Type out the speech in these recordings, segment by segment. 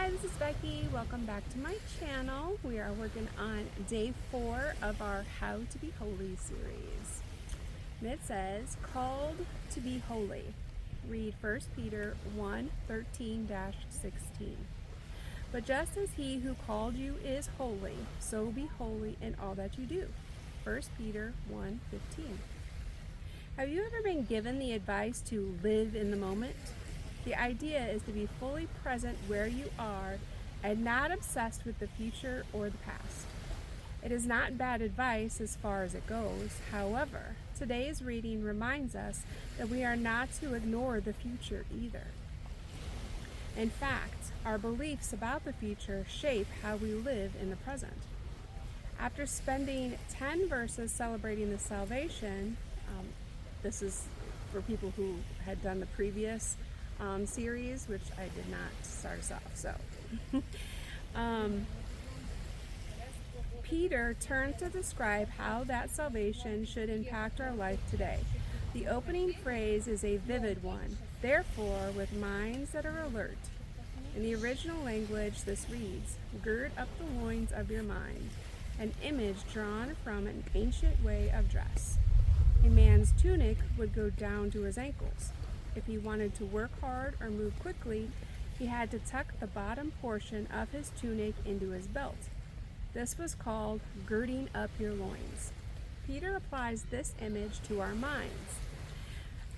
Hi, this is Becky. Welcome back to my channel. We are working on day 4 of our How to Be Holy series. And it says, called to be holy. Read 1 Peter 1:13-16. But just as he who called you is holy, so be holy in all that you do. 1 Peter 1:15. Have you ever been given the advice to live in the moment? The idea is to be fully present where you are and not obsessed with the future or the past. It is not bad advice as far as it goes. However, today's reading reminds us that we are not to ignore the future either. In fact, our beliefs about the future shape how we live in the present. After spending 10 verses celebrating the salvation, this is for people who had done the previous series, which I did not start us off. So Peter turned to describe how that salvation should impact our life today. The opening phrase is a vivid one, therefore with minds that are alert. In the original language, this reads, gird up the loins of your mind, an image drawn from an ancient way of dress. A man's tunic would go down to his ankles. If he wanted to work hard or move quickly, he had to tuck the bottom portion of his tunic into his belt. This was called girding up your loins. Peter applies this image to our minds.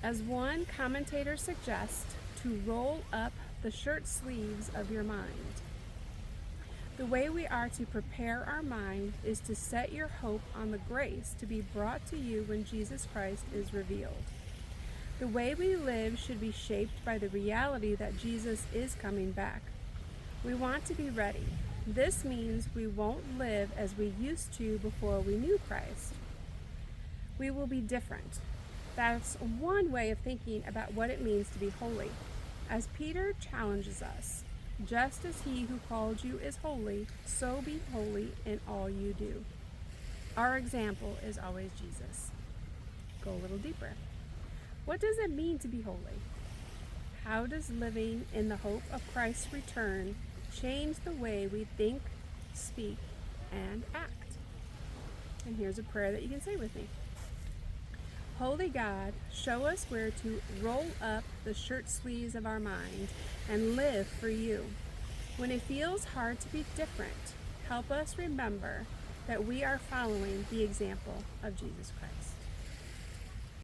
As one commentator suggests, to roll up the shirt sleeves of your mind. The way we are to prepare our mind is to set your hope on the grace to be brought to you when Jesus Christ is revealed. The way we live should be shaped by the reality that Jesus is coming back. We want to be ready. This means we won't live as we used to before we knew Christ. We will be different. That's one way of thinking about what it means to be holy. As Peter challenges us, just as he who called you is holy, so be holy in all you do. Our example is always Jesus. Go a little deeper. What does it mean to be holy? How does living in the hope of Christ's return change the way we think, speak, and act? And here's a prayer that you can say with me. Holy God, show us where to roll up the shirt sleeves of our mind and live for you. When it feels hard to be different, help us remember that we are following the example of Jesus Christ.